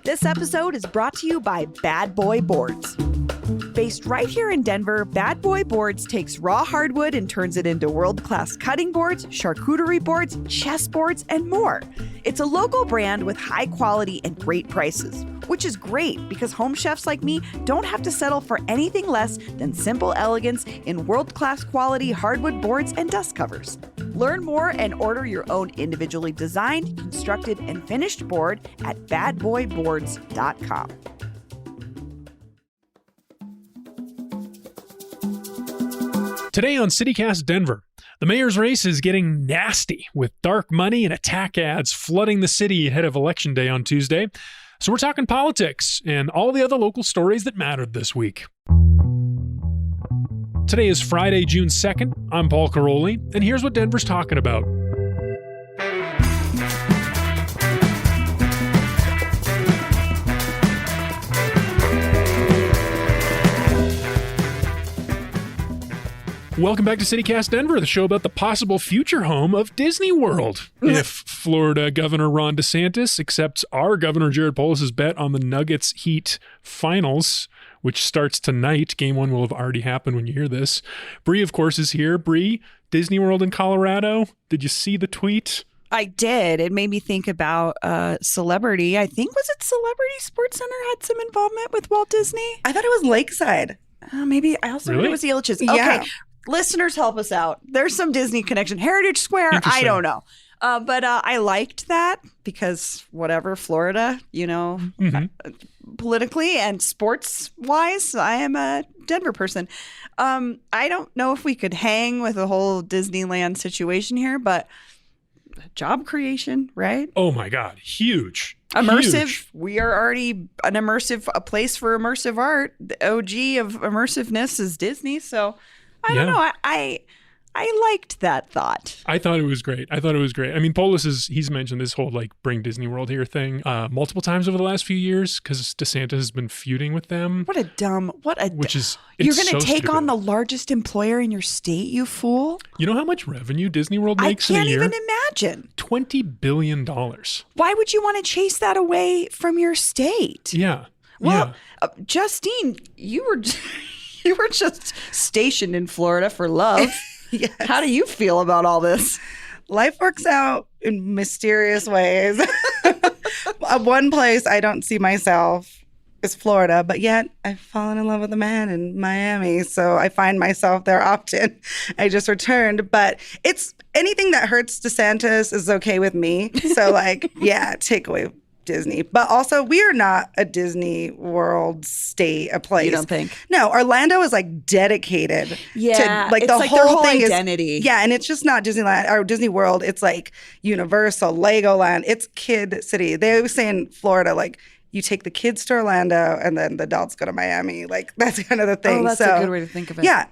This episode is brought to you by Bad Boy Boards. Based right here in Denver, Bad Boy Boards takes raw hardwood and turns it into world-class cutting boards, charcuterie boards, chess boards, and more. It's a local brand with high quality and great prices, which is great because home chefs like me don't have to settle for anything less than simple elegance in world-class quality hardwood boards and dust covers. Learn more and order your own individually designed, constructed, and finished board at badboyboards.com. Today on CityCast Denver, the mayor's race is getting nasty with dark money and attack ads flooding the city ahead of Election Day on Tuesday. So we're talking politics and all the other local stories that mattered this week. Today is Friday, June 2nd. I'm Paul Karolyi, and here's what Denver's talking about. Welcome back to CityCast Denver, the show about the possible future home of Disney World. If Florida Governor Ron DeSantis accepts our Governor Jared Polis's bet on the Nuggets Heat finals, which starts tonight. Game 1 will have already happened when you hear this. Bree, of course, is here. Bree, Disney World in Colorado. Did you see the tweet? I did. It made me think about Celebrity. I think, was it Celebrity Sports Center had some involvement with Walt Disney? I thought it was Lakeside. Maybe. I also heard it was the Illiches. Yeah. Okay. Listeners, help us out. There's some Disney connection. Heritage Square, I don't know. But I liked that because whatever, Florida, politically and sports-wise, I am a Denver person. I don't know if we could hang with the whole Disneyland situation here, but job creation, right? Oh my God, huge. Immersive. Huge. We are already a place for immersive art. The OG of immersiveness is Disney, so... I don't know. I liked that thought. I thought it was great. I mean, Polis he's mentioned this whole bring Disney World here thing multiple times over the last few years because DeSantis has been feuding with them. You're going to take on the largest employer in your state, you fool. You know how much revenue Disney World makes in a year? I can't even imagine. $20 billion. Why would you want to chase that away from your state? Yeah. Well, Justine, you were just stationed in Florida for love. Yes. How do you feel about all this? Life works out in mysterious ways. One place I don't see myself is Florida, but yet I've fallen in love with a man in Miami, so I find myself there often. I just returned, but it's anything that hurts DeSantis is okay with me. So take away Disney. But also, we are not a Disney World state, a place. You don't think? No, Orlando is dedicated to it's the their whole thing identity. And it's just not Disneyland or Disney World. It's Universal, Legoland. It's Kid City. They always say in Florida, you take the kids to Orlando and then the adults go to Miami. That's kind of the thing. Oh, that's a good way to think of it. Yeah.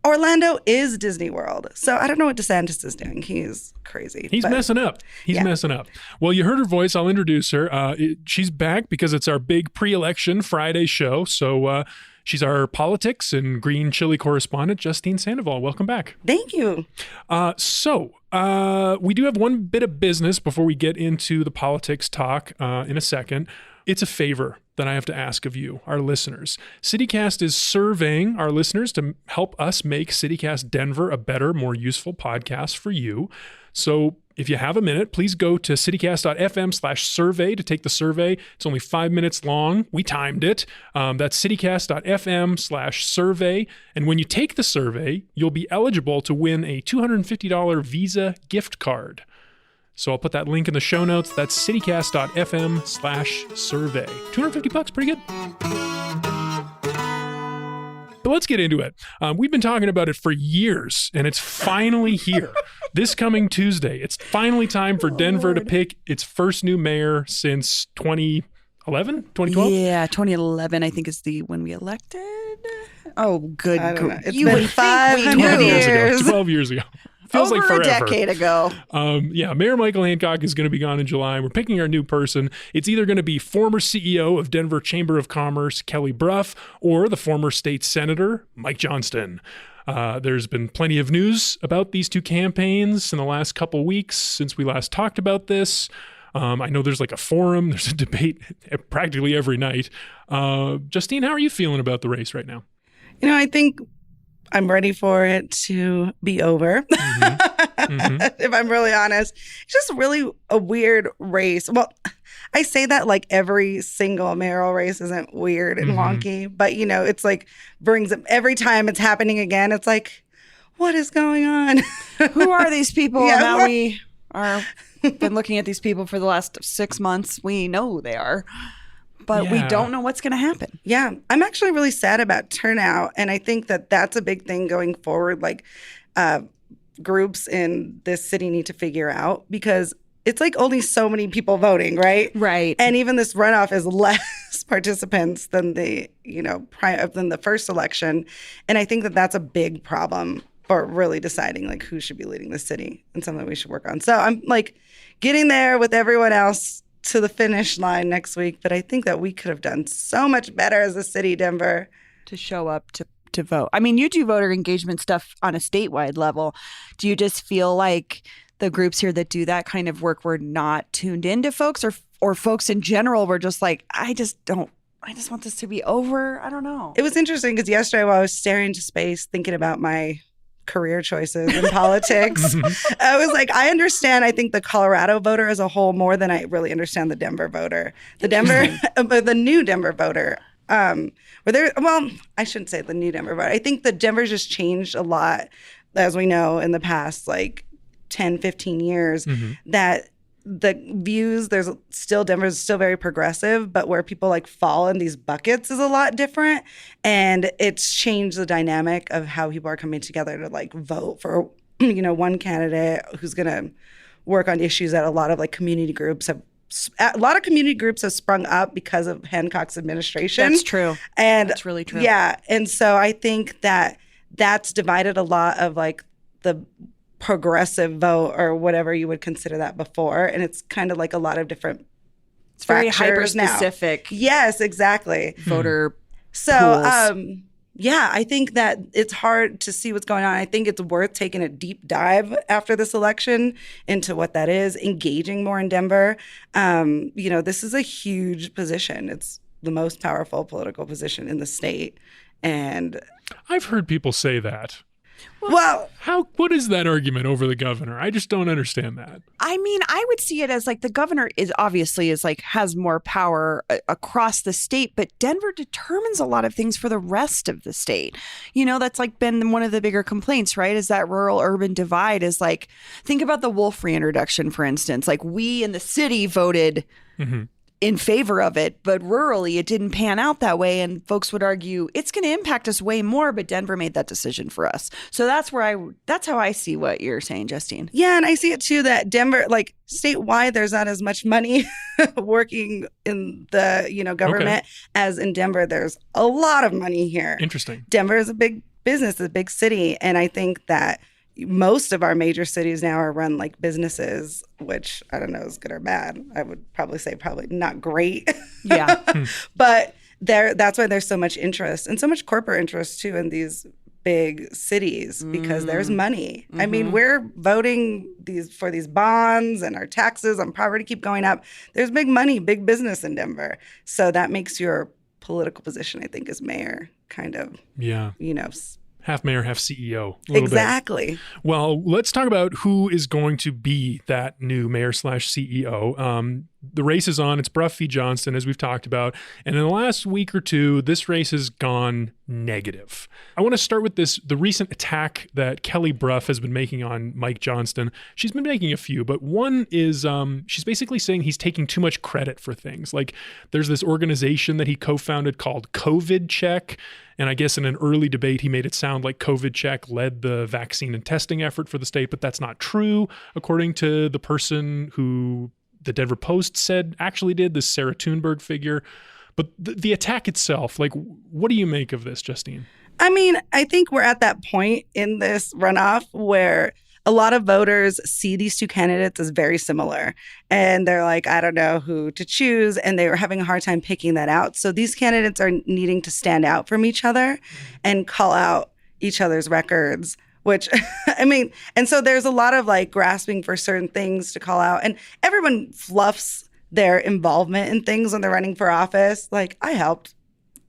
Orlando is Disney World. So I don't know what DeSantis is doing. He's crazy. He's messing up. Messing up. Well, you heard her voice. I'll introduce her. She's back because it's our big pre-election Friday show. So she's our politics and green chili correspondent, Justine Sandoval. Welcome back. Thank you. So we do have one bit of business before we get into the politics talk in a second. It's a favor that I have to ask of you, our listeners. CityCast is surveying our listeners to help us make CityCast Denver a better, more useful podcast for you. So if you have a minute, please go to citycast.fm/survey to take the survey. It's only 5 minutes long. We timed it. That's citycast.fm/survey. And when you take the survey, you'll be eligible to win a $250 Visa gift card. So I'll put that link in the show notes. That's citycast.fm/survey. $250, pretty good. But let's get into it. We've been talking about it for years, and it's finally here. This coming Tuesday, it's finally time for Denver to pick its first new mayor since 2011, 2012? Yeah, 2011, I think, is when we elected. Oh, good. I don't know. It's you been would 500 years. 12 years ago. Feels Over like forever. a decade ago. Mayor Michael Hancock is going to be gone in July. We're picking our new person. It's either going to be former CEO of Denver Chamber of Commerce, Kelly Brough, or the former state senator, Mike Johnston. There's been plenty of news about these two campaigns in the last couple weeks since we last talked about this. I know there's like a forum, there's a debate practically every night. Justine, how are you feeling about the race right now? I think I'm ready for it to be over. If I'm really honest, it's just really a weird race. Well, I say that like every single mayoral race isn't weird and wonky, but it's like brings up every time it's happening again. It's like, what is going on? Who are these people? Yeah, Now we are been looking at these people for the last 6 months. We know who they are, but we don't know what's going to happen. Yeah, I'm actually really sad about turnout, and I think that that's a big thing going forward. Like, groups in this city need to figure out, because it's like only so many people voting, right? Right. And even this runoff is less participants than the than the first election, and I think that that's a big problem for really deciding like who should be leading the city, and something we should work on. So I'm like getting there with everyone else to the finish line next week, but I think that we could have done so much better as a city, Denver, to show up to vote. I mean, you do voter engagement stuff on a statewide level. Do you just feel like the groups here that do that kind of work were not tuned into folks, or folks in general were just like, I just want this to be over? I don't know. It was interesting because yesterday while I was staring into space thinking about my career choices in politics, I was like, I understand, I think, the Colorado voter as a whole more than I really understand the Denver voter. The new Denver voter. I shouldn't say the new Denver voter. I think that Denver's just changed a lot, as we know, in the past like 10, 15 years, that the views, Denver's still very progressive, but where people like fall in these buckets is a lot different. And it's changed the dynamic of how people are coming together to like vote for, one candidate who's going to work on issues that a lot of community groups have sprung up because of Hancock's administration. That's true. And that's really true. Yeah. And so I think that that's divided a lot of like the progressive vote, or whatever you would consider that before. And it's kind of like a lot of different It's very hyper-specific. Yes, exactly. Voter So, pools. I think that it's hard to see what's going on. I think it's worth taking a deep dive after this election into what that is, engaging more in Denver. This is a huge position. It's the most powerful political position in the state. And I've heard people say that. Well, what is that argument over the governor? I just don't understand that. I mean, I would see it as like the governor has more power across the state, but Denver determines a lot of things for the rest of the state. That's like been one of the bigger complaints, right? Is that rural urban divide is like, think about the wolf reintroduction, for instance. Like, we in the city voted in favor of it, but rurally it didn't pan out that way. And folks would argue it's going to impact us way more, but Denver made that decision for us. So that's how I see what you're saying, Justine. Yeah, and I see it too, that Denver, like statewide, there's not as much money working in the government as in Denver. There's a lot of money here. Interesting. Denver is a big business, a big city, and I think that most of our major cities now are run like businesses, which I don't know is good or bad. I would probably say not great. Yeah. But that's why there's so much interest, and so much corporate interest too in these big cities, because there's money. I mean, we're voting for these bonds, and our taxes on property keep going up. There's big money, big business in Denver. So that makes your political position, I think, as mayor kind of, half mayor, half CEO. Exactly. Bit. Well, let's talk about who is going to be that new mayor/CEO. The race is on. It's Brough v. Johnston, as we've talked about. And in the last week or two, this race has gone negative. I want to start with the recent attack that Kelly Brough has been making on Mike Johnston. She's been making a few, but one is she's basically saying he's taking too much credit for things. Like, there's this organization that he co-founded called COVID Check. And I guess in an early debate, he made it sound like COVID Check led the vaccine and testing effort for the state, but that's not true, according to the person who the Denver Post said actually did, this Sarah Thunberg figure. But the attack itself, like, what do you make of this, Justine? I mean, I think we're at that point in this runoff where a lot of voters see these two candidates as very similar. And they're like, I don't know who to choose. And they were having a hard time picking that out. So these candidates are needing to stand out from each other and call out each other's records, which I mean, and so there's a lot of like grasping for certain things to call out, and everyone fluffs their involvement in things when they're running for office. Like, I helped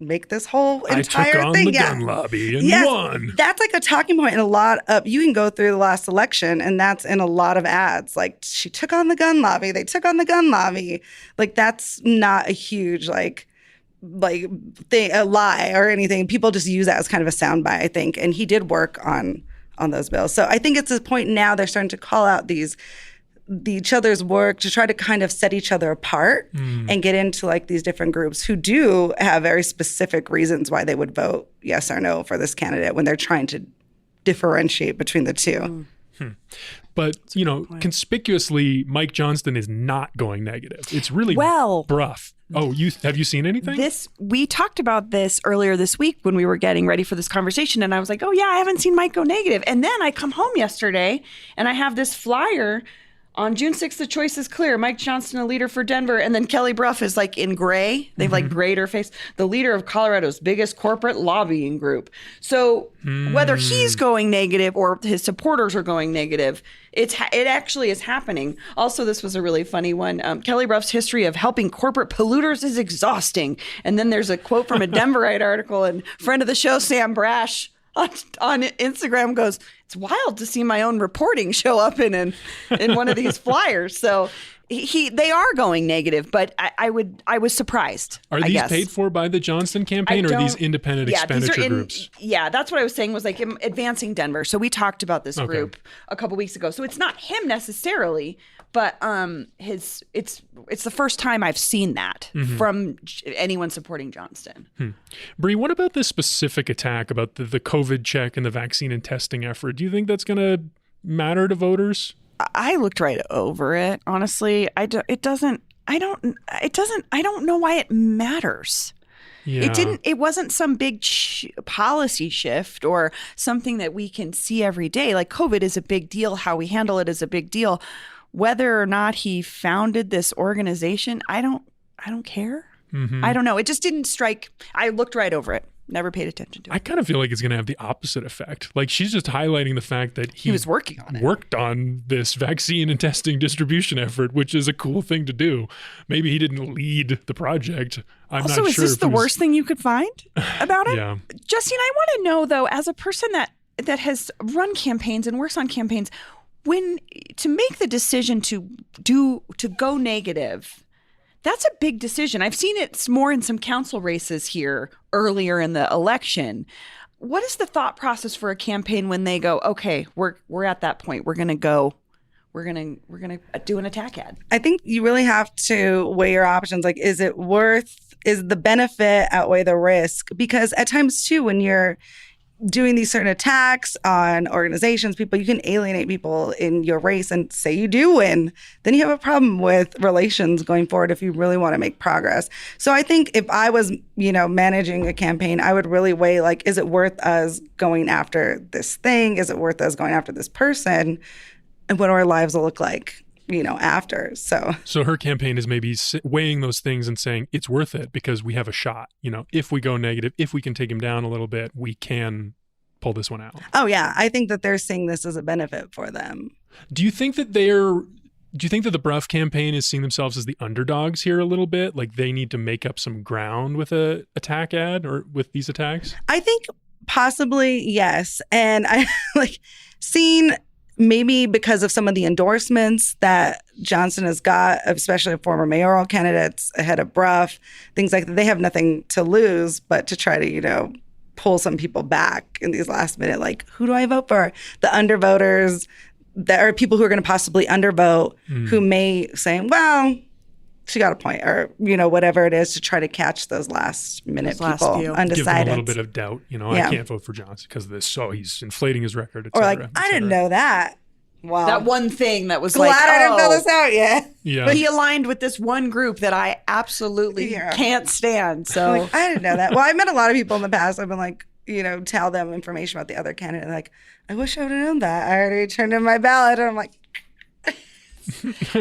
make this whole entire I took on thing. the gun lobby and won. That's like a talking point in a lot of, you can go through the last election and that's in a lot of ads. Like, she took on the gun lobby. They took on the gun lobby. Like, that's not a huge like thing, a lie or anything. People just use that as kind of a soundbite, I think. And he did work on those bills. So I think it's a point now they're starting to call out each other's work to try to kind of set each other apart and get into like these different groups who do have very specific reasons why they would vote yes or no for this candidate when they're trying to differentiate between the two. But, you know, conspicuously, Mike Johnston is not going negative. It's really Brough. Oh, have you seen anything? We talked about this earlier this week when we were getting ready for this conversation, and I was like, oh yeah, I haven't seen Mike go negative. And then I come home yesterday and I have this flyer on June 6th, the choice is clear. Mike Johnston, a leader for Denver. And then Kelly Brough is like in gray. They've like grayed her face. The leader of Colorado's biggest corporate lobbying group. So whether he's going negative or his supporters are going negative, it actually is happening. Also, this was a really funny one. Kelly Brough's history of helping corporate polluters is exhausting. And then there's a quote from a Denverite article, and friend of the show, Sam Brash, on Instagram goes, it's wild to see my own reporting show up in one of these flyers. So they are going negative, but I was surprised. Are these paid for by the Johnston campaign or are these independent expenditure groups? Yeah, that's what I was saying was like advancing Denver. So we talked about this group a couple weeks ago. So it's not him necessarily, but it's the first time I've seen that from anyone supporting Johnston. Bree, what about this specific attack about the COVID check and the vaccine and testing effort? Do you think that's going to matter to voters? I looked right over it. Honestly, I don't know why it matters. Yeah. It wasn't some big policy shift or something that we can see every day. Like, COVID is a big deal. How we handle it is a big deal. Whether or not he founded this organization, I don't care. I don't know. It just didn't strike. I looked right over it. Never paid attention to it. I kind of feel like it's going to have the opposite effect. Like, she's just highlighting the fact that he was working on it. Worked on this vaccine and testing distribution effort, which is a cool thing to do. Maybe he didn't lead the project. I'm not sure. Also, is this the worst thing you could find about it? Yeah. Justine, I want to know, though, as a person that has run campaigns and works on campaigns, to make the decision to go negative, that's a big decision. I've seen it more in some council races here earlier in the election. What is the thought process for a campaign when they go, okay, we're at that point. We're going to do an attack ad? I think you really have to weigh your options. Like, is the benefit outweigh the risk? Because at times too, when you're doing these certain attacks on organizations, people, you can alienate people in your race, and say you do win, then you have a problem with relations going forward if you really want to make progress. So I think if I was, managing a campaign, I would really weigh, like, is it worth us going after this thing? Is it worth us going after this person? And what our lives will look like, after. So her campaign is maybe weighing those things and saying it's worth it because we have a shot. If we go negative, if we can take him down a little bit, we can pull this one out. Oh yeah, I think that they're seeing this as a benefit for them. Do you think that the Brough campaign is seeing themselves as the underdogs here a little bit? Like, they need to make up some ground with a attack ad or with these attacks? I think possibly yes, and I seen. Maybe because of some of the endorsements that Johnston has got, especially former mayoral candidates ahead of Brough, things like that. They have nothing to lose but to try to, pull some people back in these last minute, like, who do I vote for? The undervoters, that are people who are going to possibly undervote, who may say, well, she got a point, or, whatever it is, to try to catch those last minute people undecided. Give them a little bit of doubt. I can't vote for Johnston because of this. So he's inflating his record, et or cetera, like, I didn't know that. Wow. That one thing that was glad I didn't fill this out yet. Yeah. But he aligned with this one group that I absolutely can't stand. So I didn't know that. Well, I've met a lot of people in the past. I've been like, tell them information about the other candidate. Like, I wish I would have known that. I already turned in my ballot. And I'm like,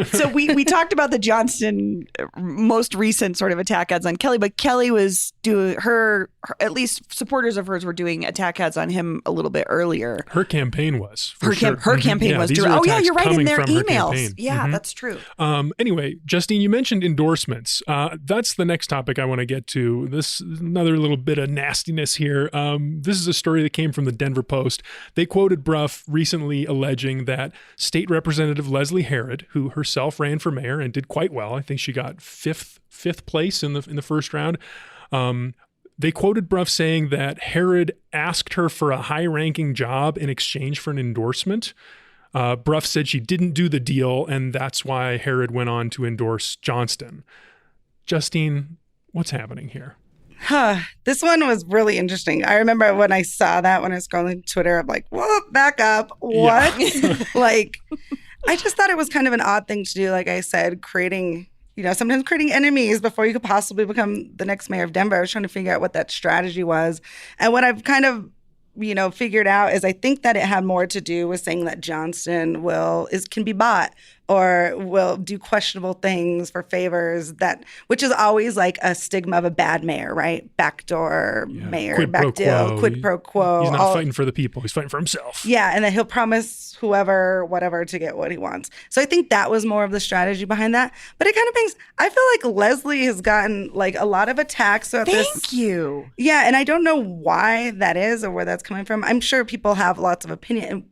So we talked about the Johnston most recent sort of attack ads on Kelly, but Kelly was doing her at least supporters of hers were doing attack ads on him a little bit earlier. Her campaign was. Her campaign was. Oh, yeah, you're right. In their emails. Yeah, that's true. Anyway, Justine, you mentioned endorsements. That's the next topic I want to get to. This is another little bit of nastiness here. This is a story that came from the Denver Post. They quoted Brough recently alleging that State Representative Leslie Herod, who herself ran for mayor and did quite well, I think she got fifth place in the first round. They quoted Brough saying that Herod asked her for a high-ranking job in exchange for an endorsement. Brough said she didn't do the deal, and that's why Herod went on to endorse Johnston. Justine, what's happening here? This one was really interesting. I remember when I saw that when I was scrolling Twitter, I'm like, whoa, back up. What? Yeah. Like, I just thought it was kind of an odd thing to do. Like I said, sometimes creating enemies before you could possibly become the next mayor of Denver. I was trying to figure out what that strategy was. And what I've kind of figured out is I think that it had more to do with saying that Johnston can be bought or will do questionable things for favors, which is always like a stigma of a bad mayor, right? Backdoor mayor, back deal, quid pro quo. He's not fighting for the people. He's fighting for himself. Yeah, and then he'll promise whoever, whatever, to get what he wants. So I think that was more of the strategy behind that. But it kind of makes, I feel like Leslie has gotten like a lot of attacks about this. Thank you. Yeah, and I don't know why that is or where that's coming from. I'm sure people have lots of opinion.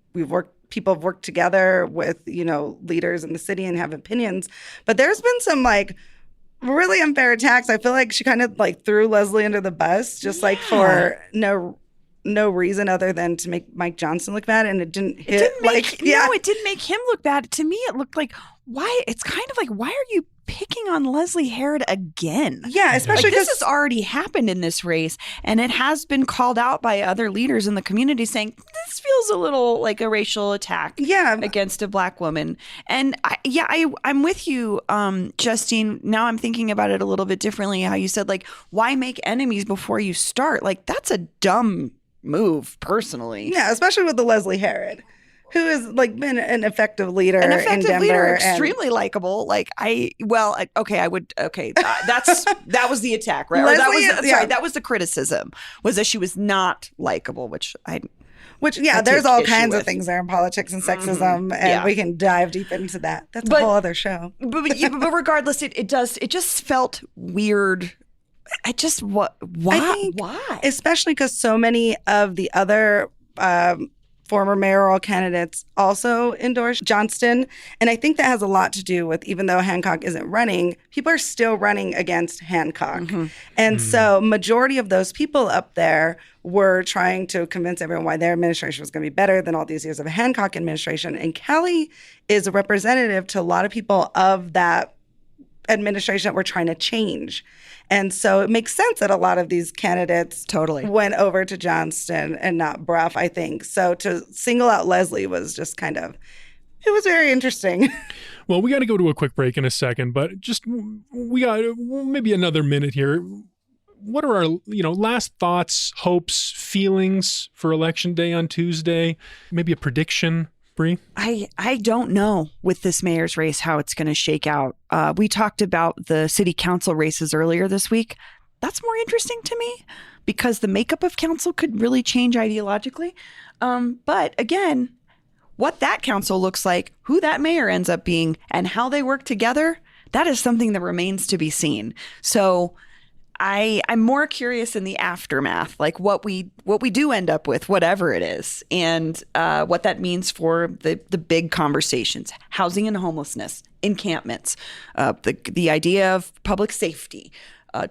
People have worked together with, leaders in the city and have opinions. But there's been some like really unfair attacks. I feel like she kind of like threw Leslie under the bus just like for no reason other than to make Mike Johnston look bad. And it didn't hit. It didn't make him look bad. To me, it looked like, why? It's kind of like, why are you picking on Leslie Herod again? Yeah, especially because this has already happened in this race, and it has been called out by other leaders in the community saying this feels a little like a racial attack against a Black woman. And I'm with you, Justine. Now I'm thinking about it a little bit differently. How you said, like, why make enemies before you start? Like, that's a dumb move, personally. Yeah, especially with the Leslie Herod, who has like been an effective leader in Denver, extremely likable. That was the attack, right? That was the criticism, was that she was not likable, which there's all kinds of things there in politics and sexism, and we can dive deep into that. That's a whole other show. But regardless, it just felt weird. Why? Especially because so many of the other former mayoral candidates also endorsed Johnston. And I think that has a lot to do with, even though Hancock isn't running, people are still running against Hancock. And so majority of those people up there were trying to convince everyone why their administration was going to be better than all these years of a Hancock administration. And Kelly is a representative to a lot of people of that administration that we're trying to change. And so it makes sense that a lot of these candidates went over to Johnston and not Brough, I think. So to single out Leslie was just it was very interesting. Well, we got to go to a quick break in a second, but we got maybe another minute here. What are our, last thoughts, hopes, feelings for Election Day on Tuesday? Maybe a prediction? Bree? I don't know with this mayor's race how it's going to shake out. We talked about the city council races earlier this week. That's more interesting to me because the makeup of council could really change ideologically. But again, what that council looks like, who that mayor ends up being, and how they work together, that is something that remains to be seen. So I'm more curious in the aftermath, like what we do end up with, whatever it is, and what that means for the big conversations: housing and homelessness, encampments, the idea of public safety,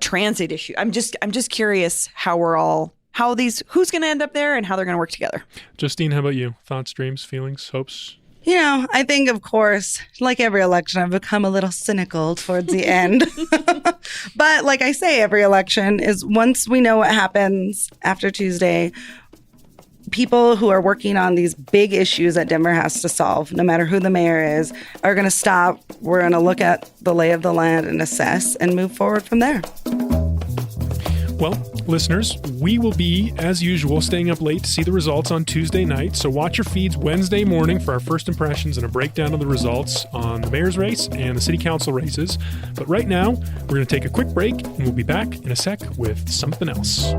transit issue. I'm just curious who's going to end up there and how they're going to work together. Justine, how about you? Thoughts, dreams, feelings, hopes? I think, of course, like every election, I've become a little cynical towards the end. But like I say, every election is, once we know what happens after Tuesday, people who are working on these big issues that Denver has to solve, no matter who the mayor is, are going to stop. We're going to look at the lay of the land and assess and move forward from there. Well, listeners, we will be, as usual, staying up late to see the results on Tuesday night. So watch your feeds Wednesday morning for our first impressions and a breakdown of the results on the mayor's race and the city council races. But right now, we're going to take a quick break, and we'll be back in a sec with something else.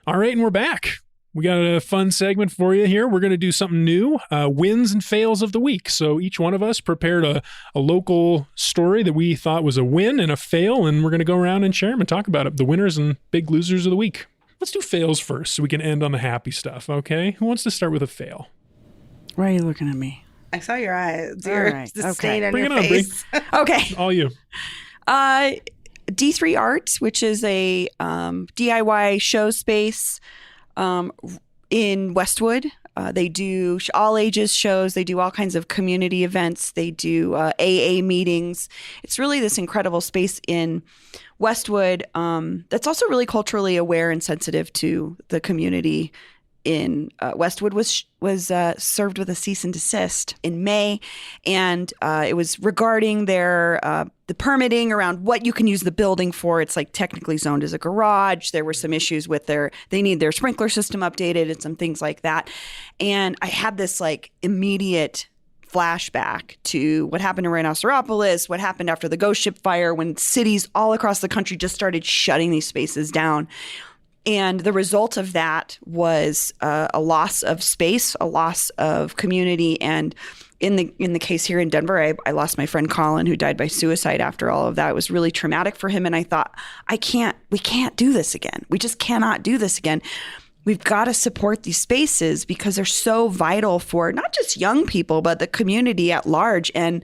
All right, and we're back. We got a fun segment for you here. We're going to do something new, wins and fails of the week. So each one of us prepared a local story that we thought was a win and a fail, and we're going to go around and share them and talk about it, the winners and big losers of the week. Let's do fails first so we can end on the happy stuff, okay? Who wants to start with a fail? Why are you looking at me? I saw your eyes. All Your right, disdain on Bring your it on, Bree. face. Okay. All you. D3 Art, which is a DIY show space in Westwood. They do all ages shows. They do all kinds of community events. They do AA meetings. It's really this incredible space in Westwood that's also really culturally aware and sensitive to the community. In Westwood was served with a cease and desist in May, and it was regarding their the permitting around what you can use the building for. It's like technically zoned as a garage. There were some issues with they need their sprinkler system updated and some things like that. And I had this like immediate flashback to what happened in Rhinoceropolis, what happened after the Ghost Ship fire, when cities all across the country just started shutting these spaces down. And the result of that was a loss of space, a loss of community. And in the case here in Denver, I lost my friend Colin, who died by suicide after all of that. It was really traumatic for him. And I thought, we can't do this again. We just cannot do this again. We've got to support these spaces because they're so vital for not just young people, but the community at large. And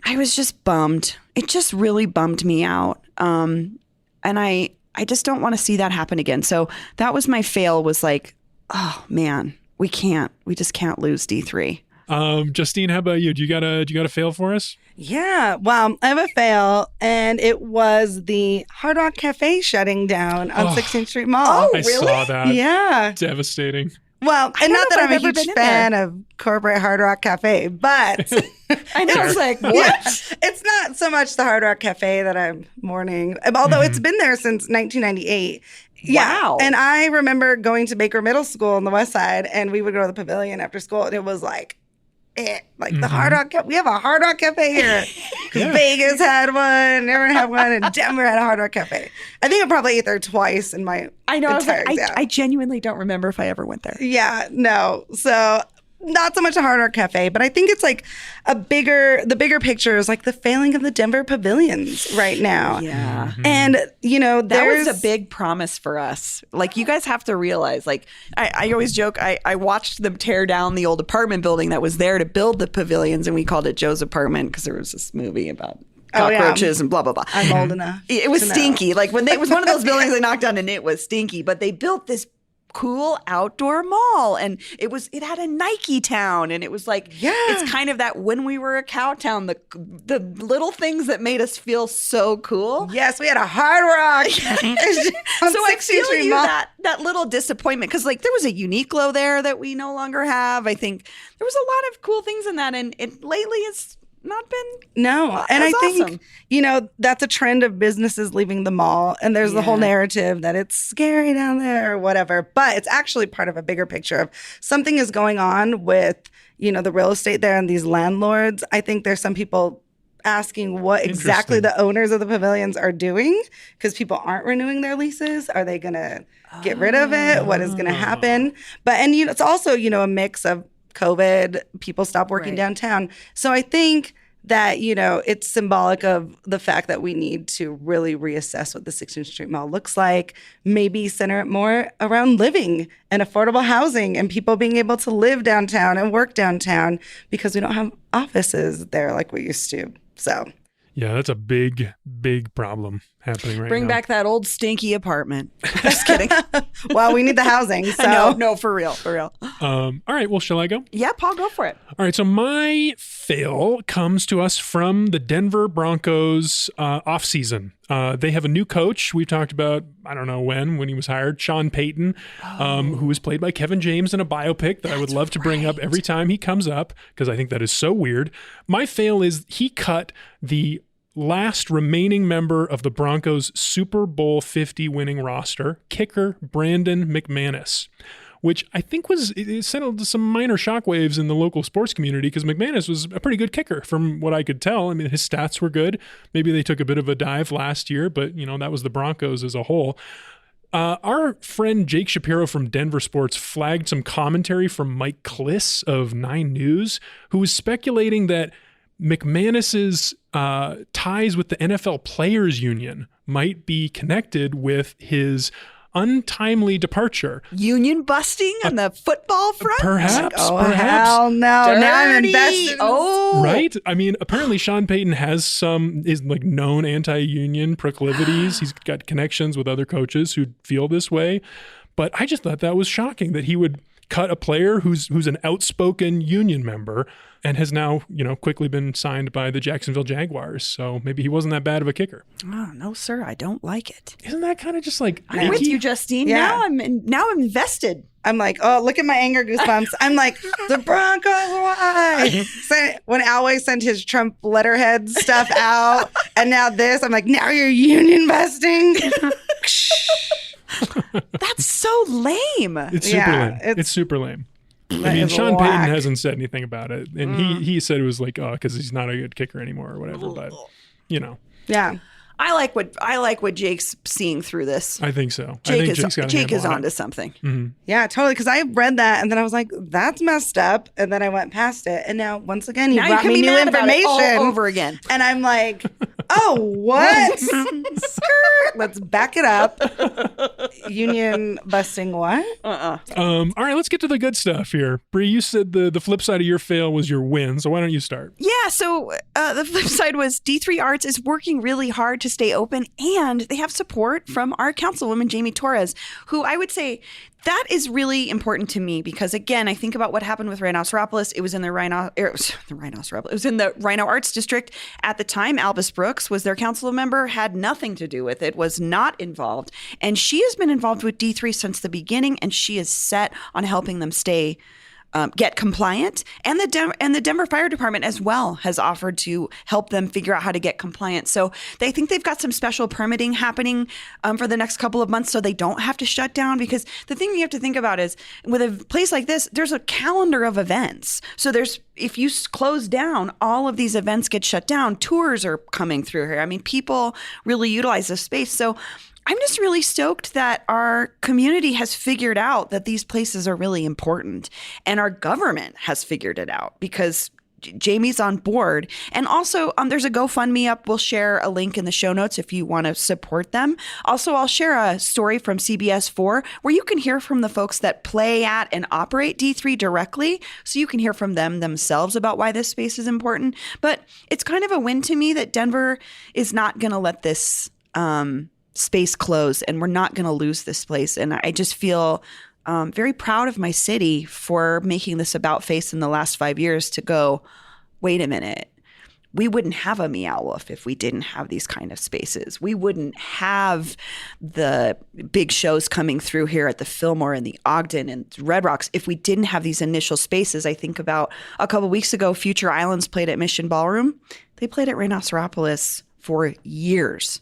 I was just bummed. It just really bummed me out. And I just don't want to see that happen again. So that was my fail, was like, oh man, we just can't lose D3. Justine, how about you? Do you got a fail for us? Yeah, well, I have a fail, and it was the Hard Rock Cafe shutting down on 16th Street Mall. Oh, I really? saw that. Yeah. Devastating. Well, and not that I'm a huge been in fan of corporate Hard Rock Cafe, but I know. It's like, what? yeah, it's not so much the Hard Rock Cafe that I'm mourning, although it's been there since 1998. Yeah. Wow. And I remember going to Baker Middle School on the West Side, and we would go to the pavilion after school, and it was like, the Hard Rock Cafe. We have a Hard Rock Cafe here. Because Vegas had one, everyone had one, and Denver had a Hard Rock Cafe. I think I probably ate there twice in my I know. entire I genuinely don't remember if I ever went there. Yeah, no. So not so much a Hard Rock Cafe, but I think it's like the bigger picture is like the failing of the Denver pavilions right now. Yeah. And, That was a big promise for us. Like, you guys have to realize, like, I always joke, I watched them tear down the old apartment building that was there to build the pavilions, and we called it Joe's apartment because there was this movie about cockroaches and blah, blah, blah. I'm old enough. It was to know. stinky. Like, it was one of those buildings they knocked down and it was stinky, but they built this cool outdoor mall, and it had a Nike town, and it was like, it's kind of that when we were a cow town, the little things that made us feel so cool. Yes, we had a Hard Rock. So I feel you that little disappointment, because like there was a Uniqlo there that we no longer have. I think there was a lot of cool things in that, and it lately it's not been and I think that's a trend of businesses leaving the mall, and there's the whole narrative that it's scary down there or whatever, but it's actually part of a bigger picture of something is going on with the real estate there and these landlords. I think there's some people asking what exactly the owners of the pavilions are doing, because people aren't renewing their leases. Are they gonna get rid of it? What is gonna happen? But it's also a mix of COVID, people stop working downtown. So I think that, it's symbolic of the fact that we need to really reassess what the 16th Street Mall looks like, maybe center it more around living and affordable housing and people being able to live downtown and work downtown, because we don't have offices there like we used to. So yeah, that's a big, big problem happening right now. Bring back that old stinky apartment. Just kidding. Well, we need the housing. So No, for real. All right, well, shall I go? Yeah, Paul, go for it. All right, so my fail comes to us from the Denver Broncos offseason. They have a new coach. We've talked about, I don't know when he was hired, Sean Payton, who was played by Kevin James in a biopic that I would love to bring up every time he comes up, because I think that is so weird. My fail is he cut the last remaining member of the Broncos' Super Bowl 50 winning roster, kicker Brandon McManus, which I think it sent some minor shockwaves in the local sports community because McManus was a pretty good kicker from what I could tell. I mean, his stats were good. Maybe they took a bit of a dive last year, but, that was the Broncos as a whole. Our friend Jake Shapiro from Denver Sports flagged some commentary from Mike Kliss of 9 News, who was speculating that McManus's ties with the NFL Players Union might be connected with his untimely departure. Union busting on the football front? Perhaps. Hell no. Now I'm invested. Right? I mean, apparently Sean Payton has is known anti-union proclivities. He's got connections with other coaches who feel this way. But I just thought that was shocking that he would cut a player who's an outspoken union member and has now, quickly been signed by the Jacksonville Jaguars. So maybe he wasn't that bad of a kicker. Oh, no, sir. I don't like it. Isn't that kind of just I'm with you, Justine. Yeah. Now I'm invested. I'm like, oh, look at my anger goosebumps. I'm like, the Broncos, why? When Alway sent his Trump letterhead stuff out, and now this, I'm like, now you're union busting? That's so lame. It's super lame. It's super lame. I mean, Sean Payton hasn't said anything about it. And he said it was because he's not a good kicker anymore or whatever. But, Yeah. I like what Jake's seeing through this. I think so. Jake is onto something. Mm-hmm. Yeah, totally. Because I read that and then I was like, that's messed up. And then I went past it. And now, once again, he brought me new information all over again. And I'm like, oh, what? Let's back it up. Union busting what? All right, let's get to the good stuff here. Bree, you said the flip side of your fail was your win. So why don't you start? Yeah, so the flip side was D3 Arts is working really hard to stay open, and they have support from our councilwoman, Jamie Torres, who I would say that is really important to me because, again, I think about what happened with Rhinoceropolis. It was in the Rhinoceropolis. It was in the Rhino Arts District at the time. Albus Brooks was their council member, had nothing to do with it, was not involved. And she has been involved with D3 since the beginning, and she is set on helping them stay get compliant, and the Denver Fire Department as well has offered to help them figure out how to get compliant. So they think they've got some special permitting happening for the next couple of months so they don't have to shut down. Because the thing you have to think about is with a place like this, there's a calendar of events. So if you close down, all of these events get shut down. Tours are coming through here. I mean, people really utilize this space. So I'm just really stoked that our community has figured out that these places are really important, and our government has figured it out because Jamie's on board. And also, there's a GoFundMe up. We'll share a link in the show notes if you want to support them. Also, I'll share a story from CBS4 where you can hear from the folks that play at and operate D3 directly, so you can hear from them themselves about why this space is important. But it's kind of a win to me that Denver is not going to let this space close, and we're not going to lose this place. And I just feel very proud of my city for making this about face in the last 5 years to go, wait a minute, we wouldn't have a Meow Wolf if we didn't have these kind of spaces. We wouldn't have the big shows coming through here at the Fillmore and the Ogden and Red Rocks if we didn't have these initial spaces. I think about a couple weeks ago, Future Islands played at Mission Ballroom. They played at Rhinoceropolis for years.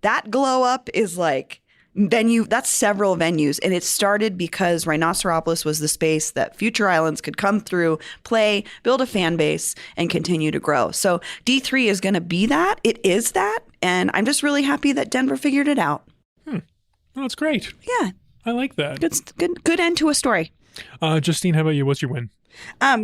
That glow up is like that's several venues. And it started because Rhinoceropolis was the space that Future Islands could come through, play, build a fan base, and continue to grow. So D3 is going to be that. It is that. And I'm just really happy that Denver figured it out. Well, that's great. Yeah. I like that. Good end to a story. Justine, how about you? What's your win?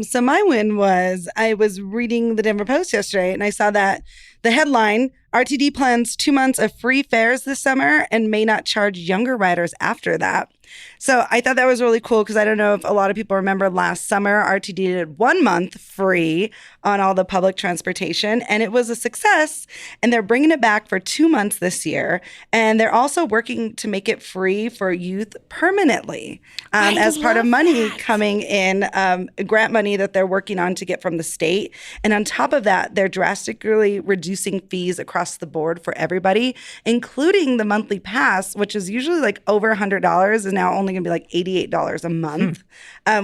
So my win was I was reading the Denver Post yesterday and I saw that the headline, RTD plans 2 months of free fares this summer and may not charge younger riders after that. So I thought that was really cool because I don't know if a lot of people remember last summer, RTD did 1 month free on all the public transportation, and it was a success. And they're bringing it back for 2 months this year. And they're also working to make it free for youth permanently as part of money coming in grant money that they're working on to get from the state. And on top of that, they're drastically reducing fees across the board for everybody, including the monthly pass, which is usually like over $100, is now only going to be like $88 a month,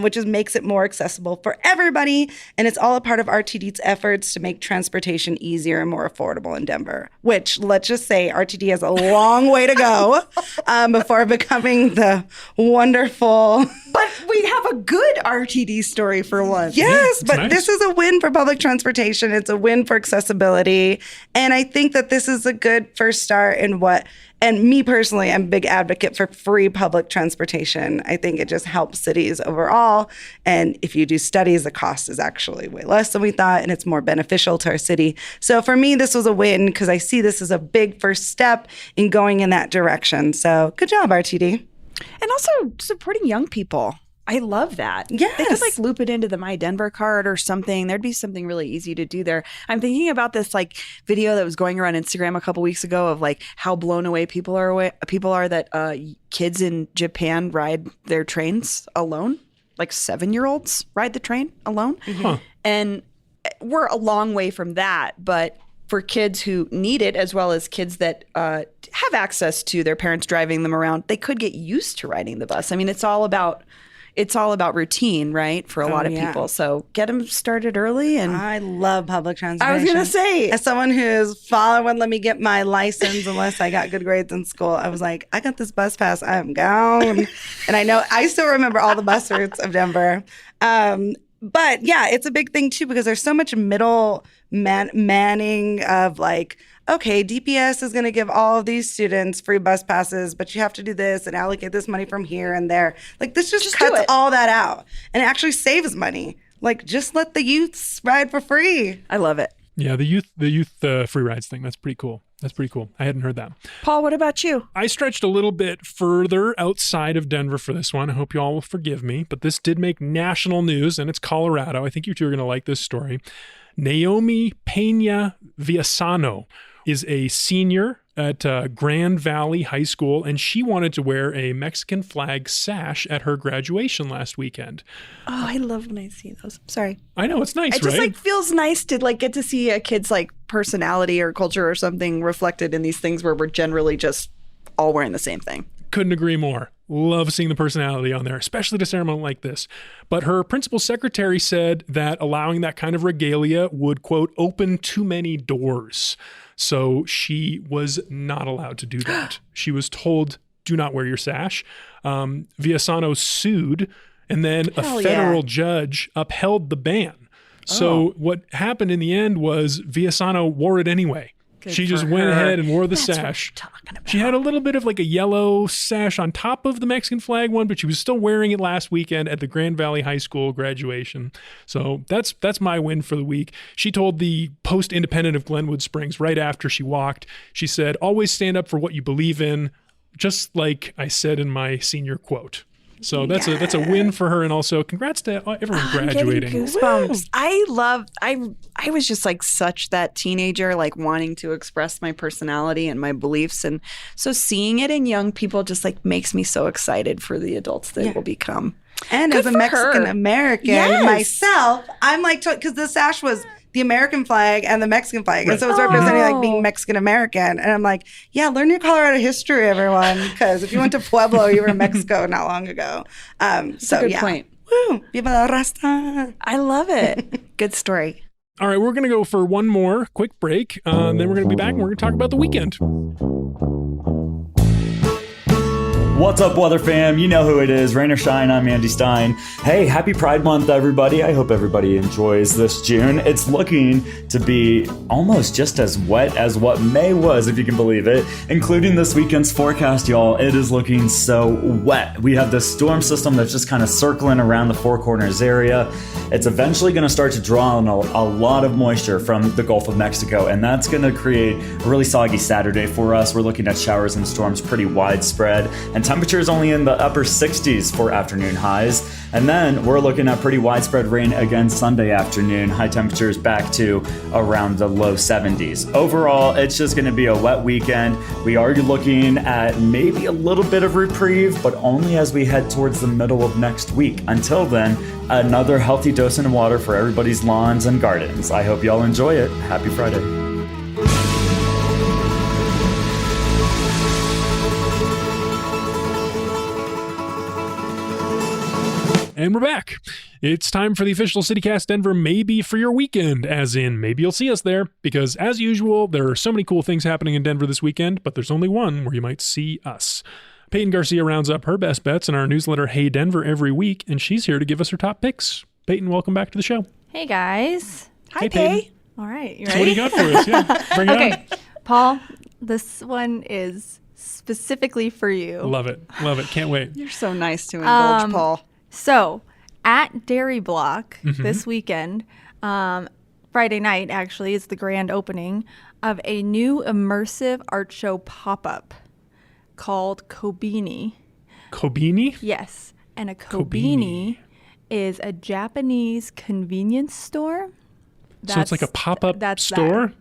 which makes it more accessible for everybody. And it's all a part of RTD's efforts to make transportation easier and more affordable in Denver, which, let's just say, RTD has a long way to go before becoming the wonderful... But we have a good RTD story for once. Yes, but nice. This is a win for public transportation. It's a win for accessibility. And I think that this is a good first start in and me personally, I'm a big advocate for free public transportation. I think it just helps cities overall. And if you do studies, the cost is actually way less than we thought, and it's more beneficial to our city. So for me, this was a win because I see this as a big first step in going in that direction. So good job, RTD. And also supporting young people. I love that. Yes. They could like loop it into the My Denver card or something. There'd be something really easy to do there. I'm thinking about this like video that was going around Instagram a couple weeks ago of like how blown away people are that kids in Japan ride their trains alone. Like 7-year-olds ride the train alone. Huh. And we're a long way from that, but for kids who need it, as well as kids that have access to their parents driving them around, they could get used to riding the bus. I mean, it's all about routine, right, for a lot of people. So get them started early. And I love public transportation. I was going to say, as someone who's wouldn't let me get my license unless I got good grades in school, I was like, I got this bus pass, I'm gone. And I still remember all the bus routes of Denver. But yeah, it's a big thing too, because there's so much middle manning of like, okay, DPS is going to give all of these students free bus passes, but you have to do this and allocate this money from here and there. Like this just cuts all that out and it actually saves money. Like just let the youths ride for free. I love it. Yeah, the youth free rides thing. That's pretty cool. I hadn't heard that. Paul, what about you? I stretched a little bit further outside of Denver for this one. I hope you all will forgive me, but this did make national news, and it's Colorado. I think you two are going to like this story. Naomi Pena Villasano is a senior at Grand Valley High School, and she wanted to wear a Mexican flag sash at her graduation last weekend. Oh, I love when I see those. Sorry. I know, it's nice, It just right? like feels nice to like get to see a kid's like personality or culture or something reflected in these things where we're generally just all wearing the same thing. Couldn't agree more. Love seeing the personality on there, especially at a ceremony like this. But her principal secretary said that allowing that kind of regalia would, quote, open too many doors. So she was not allowed to do that. She was told, do not wear your sash. Villasano sued, and then a federal judge upheld the ban. So what happened in the end was Villasano wore it anyway. She just went ahead and wore the sash. What we're talking about. She had a little bit of like a yellow sash on top of the Mexican flag one, but she was still wearing it last weekend at the Grand Valley High School graduation. So that's my win for the week. She told the Post-Independent of Glenwood Springs right after she walked, she said, always stand up for what you believe in, just like I said in my senior quote. So that's a win for her, and also congrats to everyone graduating. I'm getting goosebumps. I was just like such that teenager, like wanting to express my personality and my beliefs, and so seeing it in young people just like makes me so excited for the adults they will become. And Good as a for Mexican her. American myself, I'm like, because the sash was the American flag and the Mexican flag. And so it was representing like being Mexican American. And I'm like, yeah, learn your Colorado history, everyone. Because if you went to Pueblo, you were in Mexico not long ago. That's a good point. Woo, viva la rasta. I love it. Good story. All right, we're going to go for one more quick break. Then we're going to be back and we're going to talk about the weekend. What's up, Weather fam? You know who it is. Rain or shine, I'm Andy Stein. Hey, happy Pride Month, everybody. I hope everybody enjoys this June. It's looking to be almost just as wet as what May was, if you can believe it, including this weekend's forecast, y'all. It is looking so wet. We have this storm system that's just kind of circling around the Four Corners area. It's eventually going to start to draw on a lot of moisture from the Gulf of Mexico, and that's going to create a really soggy Saturday for us. We're looking at showers and storms pretty widespread, and Temperatures only in the upper 60s for afternoon highs. And then we're looking at pretty widespread rain again Sunday afternoon. High temperatures back to around the low 70s. Overall, it's just going to be a wet weekend. We are looking at maybe a little bit of reprieve, but only as we head towards the middle of next week. Until then, another healthy dose of water for everybody's lawns and gardens. I hope y'all enjoy it. Happy Friday. And we're back. It's time for the official CityCast Denver Maybe for your weekend, as in maybe you'll see us there, because as usual, there are so many cool things happening in Denver this weekend, but there's only one where you might see us. Peyton Garcia rounds up her best bets in our newsletter, Hey Denver, every week, and she's here to give us her top picks. Peyton, welcome back to the show. Hey, guys. Hi, Pey. All right, you ready? So what do you got for us? Yeah, bring it on. Okay, Paul, this one is specifically for you. Love it. Love it. Can't wait. You're so nice to indulge, Paul. So, at Dairy Block this weekend, Friday night actually, is the grand opening of a new immersive art show pop-up called Kobini. Kobini? Yes, and a Kobini is a Japanese convenience store. So it's like a pop-up store? That.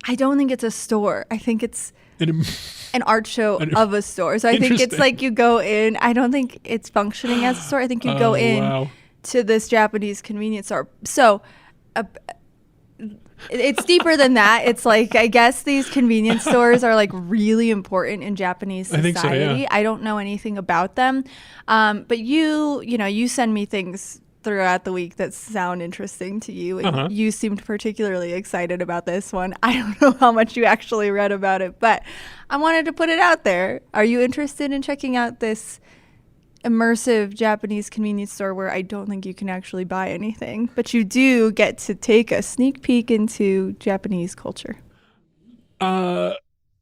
I don't think it's a store. I think it's an art show of a store. So I think it's like you go in. I don't think it's functioning as a store. I think you go in to this Japanese convenience store. So it's deeper than that. It's like, I guess these convenience stores are like really important in Japanese society. I think so, yeah. I don't know anything about them. But you send me things throughout the week that sound interesting to you. And you seemed particularly excited about this one. I don't know how much you actually read about it, but I wanted to put it out there. Are you interested in checking out this immersive Japanese convenience store where I don't think you can actually buy anything, but you do get to take a sneak peek into Japanese culture?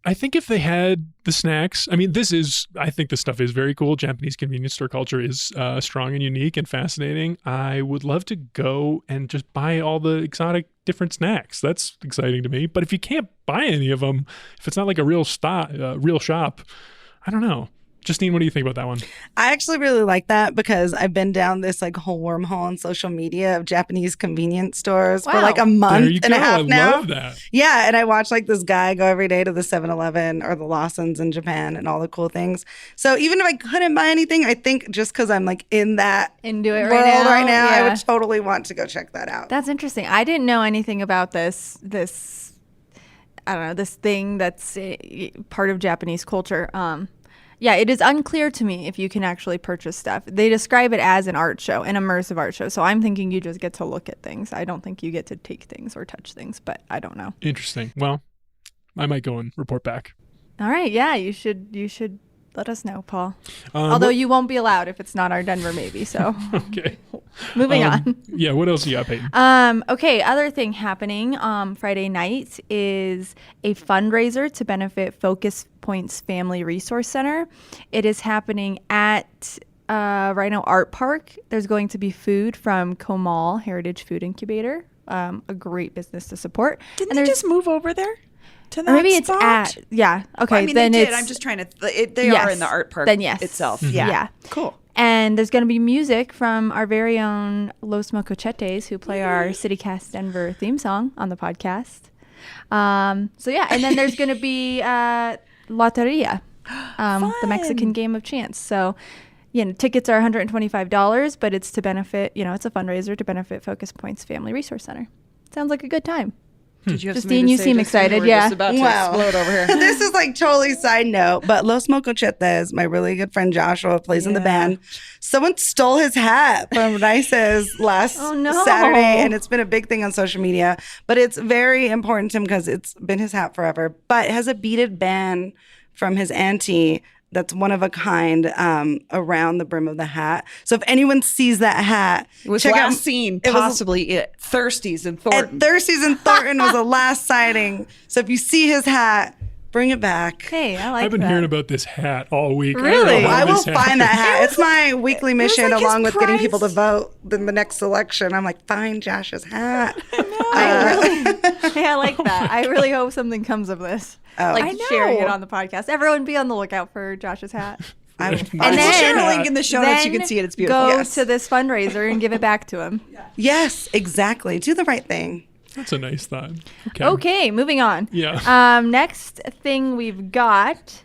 I think if they had the snacks, I think this stuff is very cool. Japanese convenience store culture is strong and unique and fascinating. I would love to go and just buy all the exotic different snacks. That's exciting to me. But if you can't buy any of them, if it's not like a real shop, I don't know. Justine, what do you think about that one? I actually really like that because I've been down this like whole wormhole on social media of Japanese convenience stores for like a month and a half now. I love that. Yeah, and I watch like this guy go every day to the 7-Eleven or the Lawson's in Japan and all the cool things. So even if I couldn't buy anything, I think just because I'm like in that into it world right now, I would totally want to go check that out. That's interesting. I didn't know anything about this I don't know, this thing that's part of Japanese culture. Yeah, it is unclear to me if you can actually purchase stuff. They describe it as an art show, an immersive art show. So I'm thinking you just get to look at things. I don't think you get to take things or touch things, but I don't know. Interesting. Well, I might go and report back. All right. Yeah, you should let us know, Paul. Although you won't be allowed if it's not our Denver maybe. So okay. Moving on. Yeah, what else you got, Peyton? Okay, other thing happening Friday night is a fundraiser to benefit Focus Points Family Resource Center. It is happening at Rhino Art Park. There's going to be food from Comal Heritage Food Incubator, a great business to support. Didn't they just move over there? To that or maybe spot? It's at, yeah. Okay, well, I mean, then they did. it's... I'm just trying to... They are in the art park itself. Mm-hmm. Yeah. Cool. And there's going to be music from our very own Los Mocochetes, who play our CityCast Denver theme song on the podcast. So yeah, and then there's going to be Loteria, the Mexican game of chance. So, tickets are $125, but it's to benefit, it's a fundraiser to benefit Focus Points Family Resource Center. Sounds like a good time. Did you have Justine, you seem excited. We're just about to explode over here. This is like totally side note, but Los Mocochetes, my really good friend Joshua plays in the band. Someone stole his hat from Nice's last Saturday, and it's been a big thing on social media. But it's very important to him because it's been his hat forever. But it has a beaded band from his auntie that's one of a kind around the brim of the hat. So if anyone sees that hat, it was check last out, seen possibly at Thirsties in Thornton. At Thirsties in Thornton was the last sighting. So if you see his hat, bring it back. Hey, I like that. I've been hearing about this hat all week. Really? I will find that hat. It's my weekly mission along with getting people to vote in the next election. I'm like, find Josh's hat. I like that. I really hope something comes of this. Sharing it on the podcast. Everyone be on the lookout for Josh's hat. I will And find We'll then- share a link in the show notes. You Then can see it. It's beautiful. Go Yes. to this fundraiser and give it back to him. Yes, exactly. Do the right thing. That's a nice thought. Okay. Okay, moving on. Yeah. Next thing we've got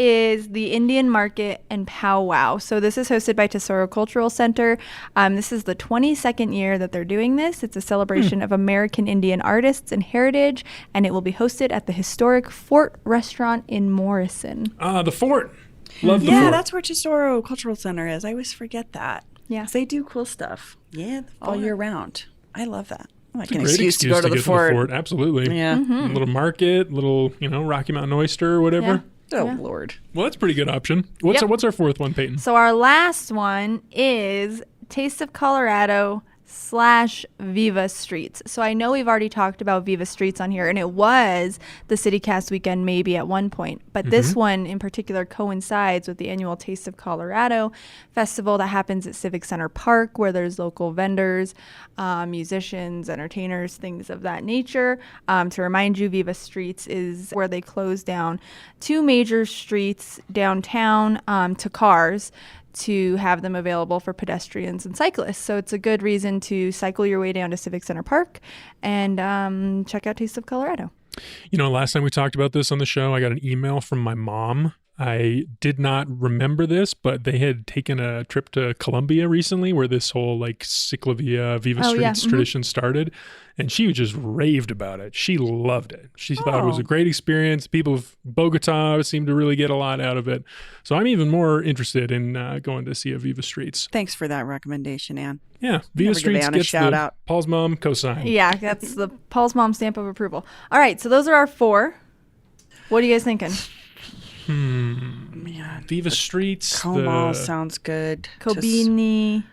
is the Indian Market and Powwow. So this is hosted by Tesoro Cultural Center. This is the 22nd year that they're doing this. It's a celebration of American Indian artists and heritage, and it will be hosted at the historic Fort Restaurant in Morrison. The fort. Love the Yeah, fort. that's where Tesoro Cultural Center is. I always forget that. Yeah. 'Cause they do cool stuff. Yeah. All year round. I love that. Like It's a an great excuse to go to the get fort. Absolutely. Yeah. Mm-hmm. A little market, little, Rocky Mountain oyster or whatever. Yeah. Oh, Yeah. Lord. Well, that's a pretty good option. What's Yep. our fourth one, Peyton? So our last one is Taste of Colorado / Viva Streets. So I know we've already talked about Viva Streets on here, and it was the CityCast weekend maybe at one point. But this one in particular coincides with the annual Taste of Colorado festival that happens at Civic Center Park, where there's local vendors, musicians, entertainers, things of that nature. To remind you, Viva Streets is where they close down 2 major streets downtown to cars to have them available for pedestrians and cyclists. So it's a good reason to cycle your way down to Civic Center Park and check out Taste of Colorado. Last time we talked about this on the show, I got an email from my mom. I did not remember this, but they had taken a trip to Colombia recently where this whole Ciclavia Viva Oh, yeah. Streets tradition started. And she just raved about it. She loved it. She thought it was a great experience. People of Bogota seem to really get a lot out of it. So I'm even more interested in going to see a Viva Streets. Thanks for that recommendation, Ann. Yeah, Viva Never give Streets Ann a gets shout the out. Paul's mom cosign. Yeah, that's the Paul's mom stamp of approval. All right, so those are our 4. What are you guys thinking? Man. Viva Streets. Como sounds good. Kobini,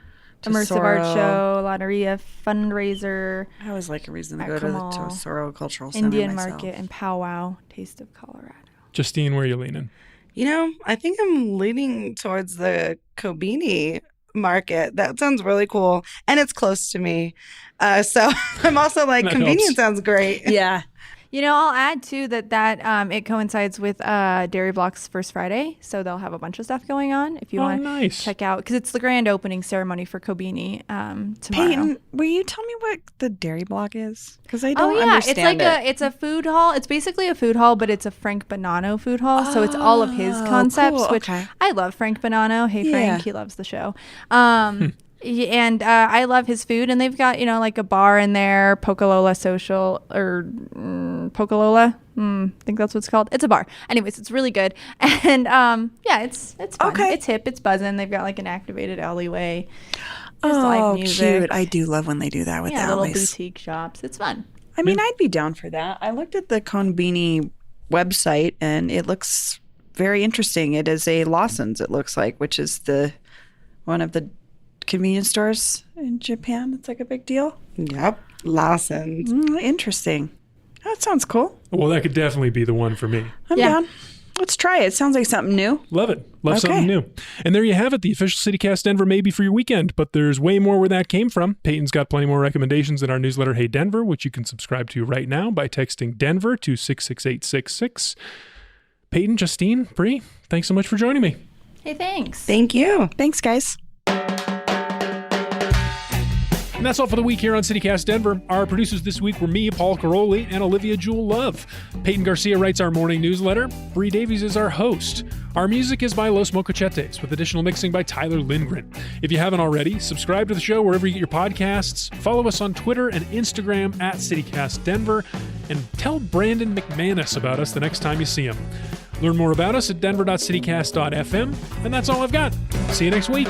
Immersive Art Tesoro. Show, Lotteria, Fundraiser, I always like a reason to go to Como, the Tesoro Cultural Center Indian myself. Market, and Powwow, Taste of Colorado. Justine, where are you leaning? I think I'm leaning towards the Kobini market. That sounds really cool. And it's close to me. So I'm also like, That convenience helps. sounds great. Yeah. I'll add too that it coincides with Dairy Block's First Friday, so they'll have a bunch of stuff going on if you want to nice. check out, because it's the grand opening ceremony for Kobini tomorrow. Peyton, will you tell me what the Dairy Block is? Because I Oh don't yeah, understand it's like it. it's a food hall. It's basically a food hall, but it's a Frank Bonanno food hall. So it's all of his concepts, cool, which okay. I love Frank Bonanno. Hey Frank, Yeah. he loves the show. And I love his food, and they've got like a bar in there, Pocalola Social or Pocalola. I think that's what it's called. It's a bar. Anyways, it's really good, and it's fun. Okay. It's hip. It's buzzing. They've got like an activated alleyway. There's Oh, live music. cute. I do love when they do that with Yeah, little alleys. boutique shops. It's fun. I mean, I'd be down for that. I looked at the Konbini website, and it looks very interesting. It is a Lawson's, it looks like, which is one of the convenience stores in Japan. It's like a big deal. Yep. Lawson's. Interesting. That sounds cool. Well, that could definitely be the one for me. I'm Yeah. down. Let's try it. Sounds like something new. Love it. Love Okay. something new. And there you have it, the official CityCast Denver maybe for your weekend, but there's way more where that came from. Peyton's got plenty more recommendations in our newsletter, Hey Denver, which you can subscribe to right now by texting Denver to 66866. Peyton, Justine, Bree, thanks so much for joining me. Hey, thanks. Thank you. Thanks, guys. And that's all for the week here on CityCast Denver. Our producers this week were me, Paul Karolyi, and Olivia Jewel Love. Peyton Garcia writes our morning newsletter. Bree Davies is our host. Our music is by Los Mocochetes, with additional mixing by Tyler Lindgren. If you haven't already, subscribe to the show wherever you get your podcasts. Follow us on Twitter and Instagram at CityCast Denver, and tell Brandon McManus about us the next time you see him. Learn more about us at denver.citycast.fm, and that's all I've got. See you next week.